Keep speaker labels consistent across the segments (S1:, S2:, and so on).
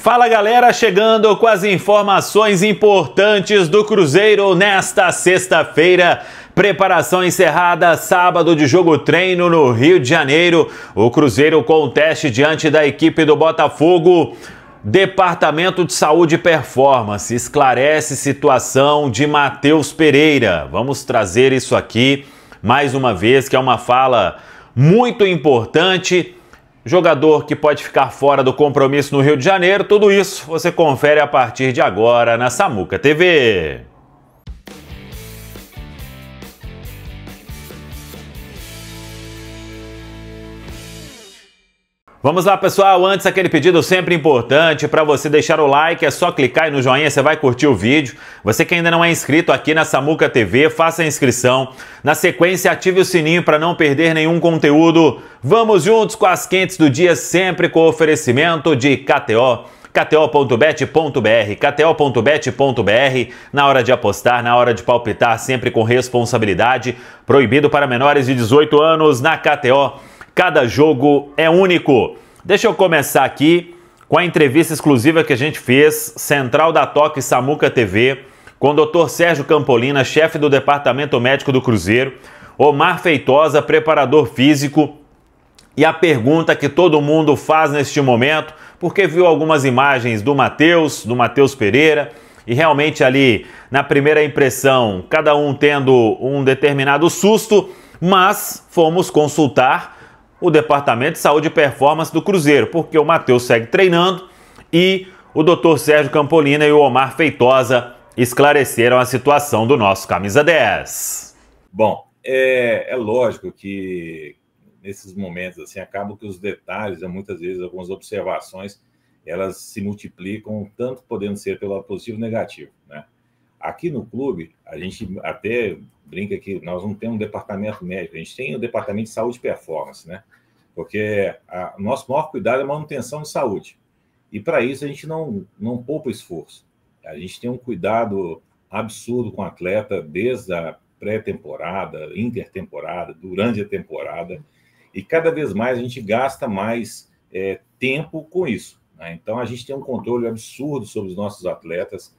S1: Fala galera, chegando com as informações importantes do Cruzeiro nesta sexta-feira. Preparação encerrada, sábado de jogo treino no Rio de Janeiro. O Cruzeiro com teste diante da equipe do Botafogo. Departamento de Saúde e Performance esclarece situação de Matheus Pereira. Vamos trazer isso aqui mais uma vez, que é uma fala muito importante. Jogador que pode ficar fora do compromisso no Rio de Janeiro, tudo isso você confere a partir de agora na Samuca TV. Vamos lá, pessoal. Antes, aquele pedido sempre importante para você deixar o like. É só clicar aí no joinha, você vai curtir o vídeo. Você que ainda não é inscrito aqui na Samuca TV, faça a inscrição. Na sequência, ative o sininho para não perder nenhum conteúdo. Vamos juntos com as quentes do dia, sempre com oferecimento de KTO. KTO.bet.br, KTO.bet.br. Na hora de apostar, na hora de palpitar, sempre com responsabilidade. Proibido para menores de 18 anos na KTO. Cada jogo é único. Deixa eu começar aqui com a entrevista exclusiva que a gente fez, Central da Toque Samuca TV, com o Dr. Sérgio Campolina, chefe do Departamento Médico do Cruzeiro, Omar Feitosa, preparador físico, e a pergunta que todo mundo faz neste momento, porque viu algumas imagens do Matheus Pereira, e realmente ali, na primeira impressão, cada um tendo um determinado susto, mas fomos consultar o Departamento de Saúde e Performance do Cruzeiro, porque o Matheus segue treinando e o Dr. Sérgio Campolina e o Omar Feitosa esclareceram a situação do nosso camisa 10.
S2: Bom, é lógico que nesses momentos assim, acaba que os detalhes, muitas vezes algumas observações, elas se multiplicam, tanto podendo ser pelo lado positivo ou negativo, né? Aqui no clube, a gente até brinca que nós não temos um departamento médico, a gente tem o departamento de saúde e performance, né? Porque o nosso maior cuidado é a manutenção de saúde. E para isso a gente não poupa esforço. A gente tem um cuidado absurdo com o atleta desde a pré-temporada, intertemporada, durante a temporada. E cada vez mais a gente gasta mais tempo com isso, né? Então a gente tem um controle absurdo sobre os nossos atletas.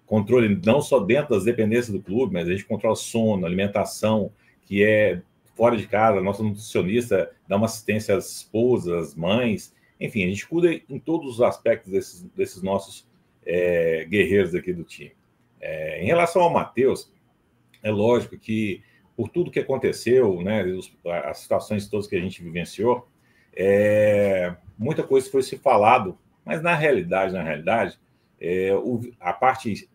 S2: Controle não só dentro das dependências do clube, mas a gente controla sono, alimentação, que é fora de casa, a nossa nutricionista dá uma assistência às esposas, às mães, enfim, a gente cuida em todos os aspectos desses nossos guerreiros aqui do time. Em relação ao Matheus, é lógico que por tudo que aconteceu, né, as situações todas que a gente vivenciou, muita coisa foi se falado, mas na realidade, a parte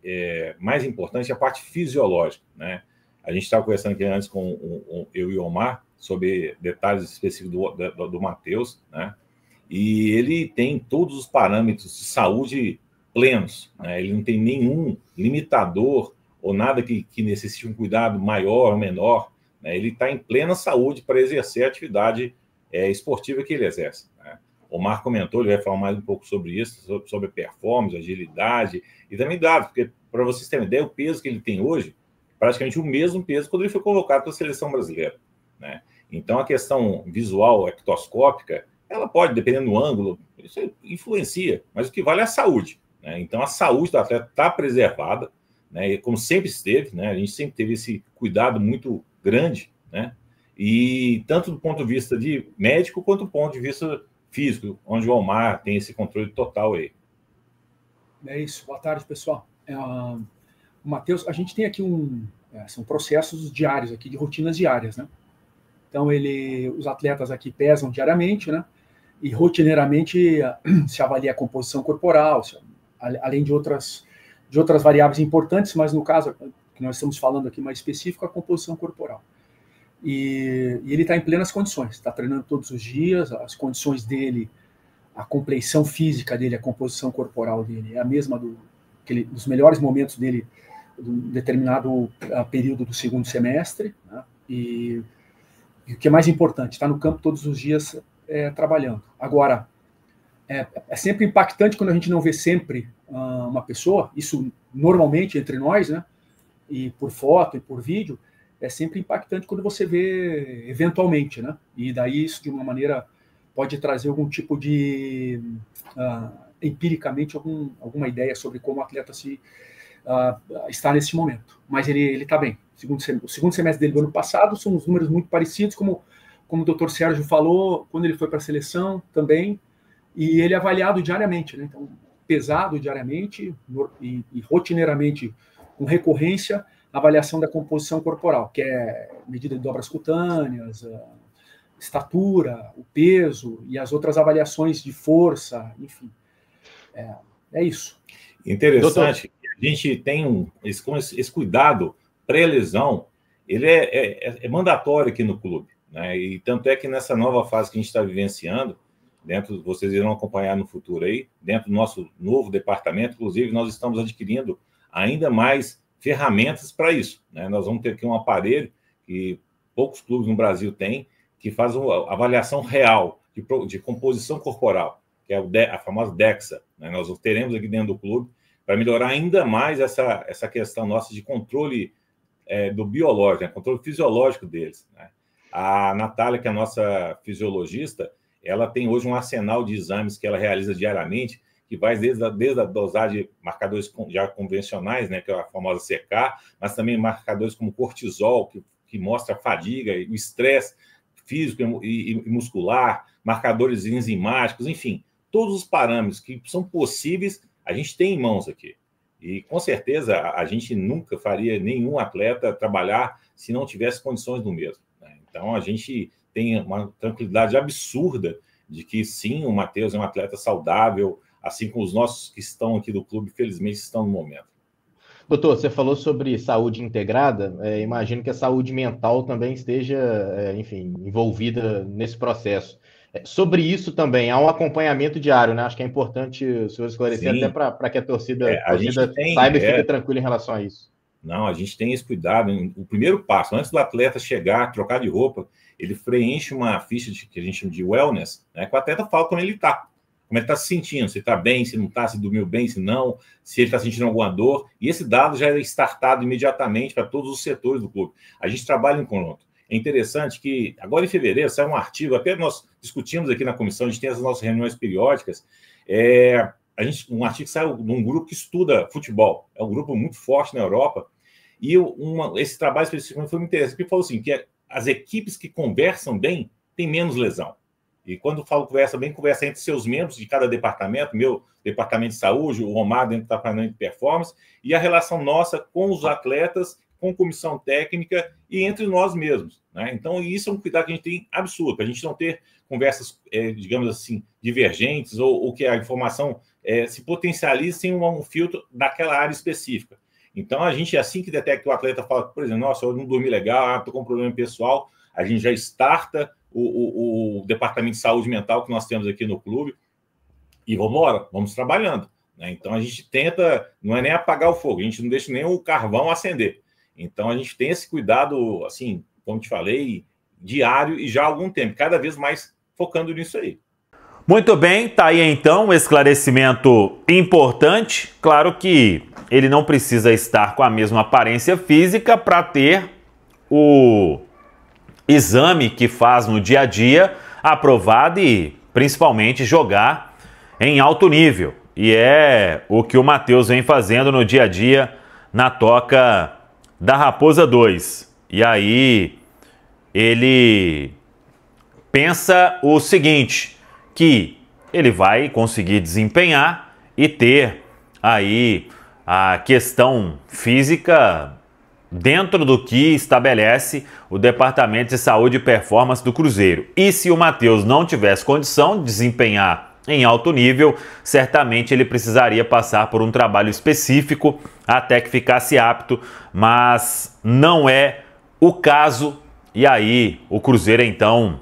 S2: mais importante é a parte fisiológica, né? A gente estava conversando aqui antes com eu e o Omar sobre detalhes específicos do Matheus, né? E ele tem todos os parâmetros de saúde plenos, né? Ele não tem nenhum limitador ou nada que necessite um cuidado maior ou menor, né? Ele está em plena saúde para exercer a atividade esportiva que ele exerce, né? O Omar comentou, ele vai falar mais um pouco sobre isso, sobre performance, agilidade e também dados, porque para vocês terem uma ideia, o peso que ele tem hoje, praticamente o mesmo peso quando ele foi convocado para a seleção brasileira, né? Então a questão visual, ectoscópica, ela pode, dependendo do ângulo, isso influencia, mas o que vale é a saúde, né? Então a saúde do atleta está preservada, né? E como sempre esteve, né? A gente sempre teve esse cuidado muito grande, né? E tanto do ponto de vista de médico quanto do ponto de vista físico, onde o Omar tem esse controle total aí.
S3: É isso. Boa tarde, pessoal. O Matheus, a gente tem aqui são processos diários aqui, de rotinas diárias, né? Então, os atletas aqui pesam diariamente, né? E rotineiramente se avalia a composição corporal, além de outras variáveis importantes, mas no caso que nós estamos falando aqui mais específico, a composição corporal. E ele está em plenas condições, está treinando todos os dias, as condições dele, a compleição física dele, a composição corporal dele é a mesma dos melhores momentos dele, de um determinado período do segundo semestre, né? E o que é mais importante, está no campo todos os dias trabalhando. Agora, é sempre impactante quando a gente não vê sempre uma pessoa, isso normalmente entre nós, né? E por foto e por vídeo, é sempre impactante quando você vê eventualmente, né? E daí isso, de uma maneira, pode trazer algum tipo de empiricamente alguma ideia sobre como o atleta está nesse momento. Mas ele está bem. O segundo semestre dele do ano passado são uns números muito parecidos, como o Dr. Sérgio falou, quando ele foi para a seleção também, e ele é avaliado diariamente, né? Então, pesado diariamente e rotineiramente, com recorrência, avaliação da composição corporal, que é medida de dobras cutâneas, estatura, o peso e as outras avaliações de força, enfim. É isso.
S2: Interessante. A gente tem esse cuidado pré-lesão, ele é mandatório aqui no clube, né? E tanto é que nessa nova fase que a gente está vivenciando, vocês irão acompanhar no futuro aí, dentro do nosso novo departamento, inclusive, nós estamos adquirindo ainda mais ferramentas para isso, né? Nós vamos ter aqui um aparelho que poucos clubes no Brasil têm, que faz uma avaliação real de composição corporal, que é a famosa DEXA, né? Nós teremos aqui dentro do clube para melhorar ainda mais essa questão nossa de controle do biológico, né? Controle fisiológico deles, né? A Natália, que é a nossa fisiologista, ela tem hoje um arsenal de exames que ela realiza diariamente, que vai desde a dosagem de marcadores já convencionais, né, que é a famosa CK, mas também marcadores como cortisol, que mostra a fadiga e o estresse físico e muscular, marcadores enzimáticos, enfim, todos os parâmetros que são possíveis, a gente tem em mãos aqui. E, com certeza, a gente nunca faria nenhum atleta trabalhar se não tivesse condições do mesmo, né? Então, a gente tem uma tranquilidade absurda de que, sim, o Matheus é um atleta saudável, assim como os nossos que estão aqui do clube, felizmente, estão no momento.
S4: Doutor, você falou sobre saúde integrada, imagino que a saúde mental também esteja, enfim, envolvida nesse processo. Sobre isso também, há um acompanhamento diário, né? Acho que é importante o senhor esclarecer, sim, até para que a torcida saiba e fique tranquila em relação a isso.
S2: Não, a gente tem esse cuidado. O primeiro passo, antes do atleta chegar, trocar de roupa, ele preenche uma ficha que a gente chama de wellness, né? Que o atleta fala como ele está. Como ele está se sentindo, se está bem, se não está, se dormiu bem, se não, se ele está sentindo alguma dor. E esse dado já é startado imediatamente para todos os setores do clube. A gente trabalha em conjunto. É interessante que, agora em fevereiro, sai um artigo, até nós discutimos aqui na comissão, a gente tem as nossas reuniões periódicas, um artigo que saiu de um grupo que estuda futebol. É um grupo muito forte na Europa. E esse trabalho específico foi muito interessante, porque falou assim, que as equipes que conversam bem têm menos lesão. E quando falo conversa bem, conversa entre seus membros de cada departamento, meu departamento de saúde, o Romar dentro do departamento de performance, e a relação nossa com os atletas, com comissão técnica e entre nós mesmos, né? Então, isso é um cuidado que a gente tem absurdo, para a gente não ter conversas, digamos assim, divergentes, ou que a informação se potencialize sem um filtro daquela área específica. Então, a gente, assim que detecta que o atleta fala, por exemplo, nossa, eu não dormi legal, estou com um problema pessoal, a gente já starta o departamento de saúde mental que nós temos aqui no clube e vamos trabalhando, né? Então, a gente tenta, não é nem apagar o fogo, a gente não deixa nem o carvão acender. Então, a gente tem esse cuidado, assim, como te falei, diário e já há algum tempo, cada vez mais focando nisso aí.
S1: Muito bem, tá aí então um esclarecimento importante. Claro que ele não precisa estar com a mesma aparência física para ter o exame que faz no dia a dia aprovado e principalmente jogar em alto nível. E é o que o Matheus vem fazendo no dia a dia na Toca da Raposa 2. E aí ele pensa o seguinte, que ele vai conseguir desempenhar e ter aí a questão física dentro do que estabelece o Departamento de Saúde e Performance do Cruzeiro. E se o Matheus não tivesse condição de desempenhar em alto nível, certamente ele precisaria passar por um trabalho específico até que ficasse apto, mas não é o caso. E aí o Cruzeiro, então,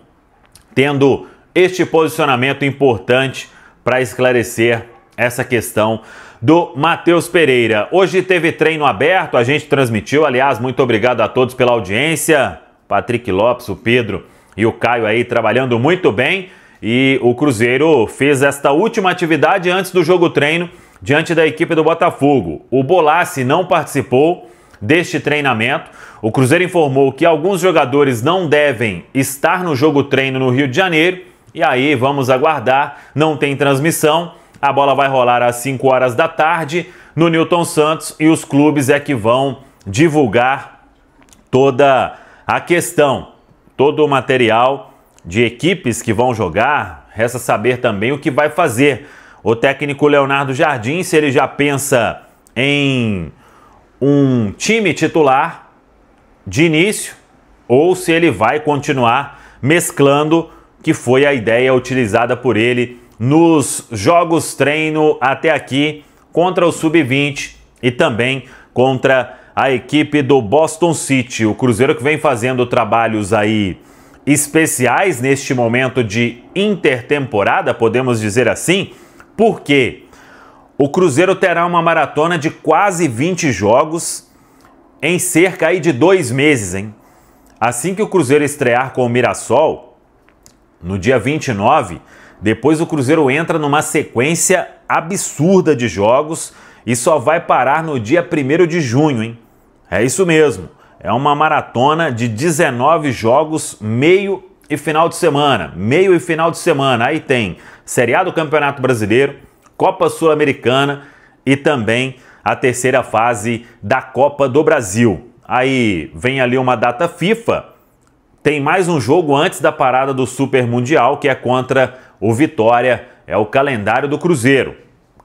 S1: tendo este posicionamento importante para esclarecer essa questão do Matheus Pereira. Hoje teve treino aberto, a gente transmitiu, aliás, muito obrigado a todos pela audiência. Patrick Lopes, o Pedro e o Caio aí trabalhando muito bem. E o Cruzeiro fez esta última atividade antes do jogo treino diante da equipe do Botafogo. O Bolassi não participou deste treinamento. O Cruzeiro informou que alguns jogadores não devem estar no jogo treino no Rio de Janeiro. E aí vamos aguardar, não tem transmissão. A bola vai rolar às 5 horas da tarde no Newton Santos e os clubes é que vão divulgar toda a questão, todo o material de equipes que vão jogar. Resta saber também o que vai fazer o técnico Leonardo Jardim, se ele já pensa em um time titular de início ou se ele vai continuar mesclando, que foi a ideia utilizada por ele nos jogos treino até aqui contra o Sub-20 e também contra a equipe do Boston City. O Cruzeiro que vem fazendo trabalhos aí especiais neste momento de intertemporada, podemos dizer assim, porque o Cruzeiro terá uma maratona de quase 20 jogos em cerca aí de 2 meses, hein? Assim que o Cruzeiro estrear com o Mirassol, no dia 29, depois o Cruzeiro entra numa sequência absurda de jogos e só vai parar no dia 1º de junho, hein? É isso mesmo, é uma maratona de 19 jogos, meio e final de semana. Meio e final de semana, aí tem Série A do Campeonato Brasileiro, Copa Sul-Americana e também a terceira fase da Copa do Brasil. Aí vem ali uma data FIFA, tem mais um jogo antes da parada do Super Mundial, que é contra o Vitória, é o calendário do Cruzeiro.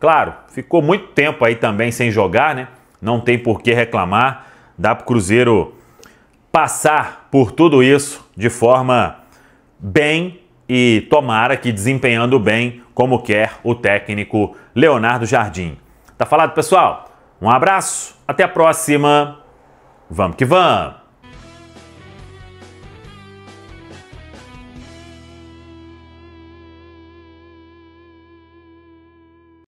S1: Claro, ficou muito tempo aí também sem jogar, né? Não tem por que reclamar, dá para o Cruzeiro passar por tudo isso de forma bem e tomara que desempenhando bem, como quer o técnico Leonardo Jardim. Tá falado, pessoal? Um abraço, até a próxima. Vamos que vamos!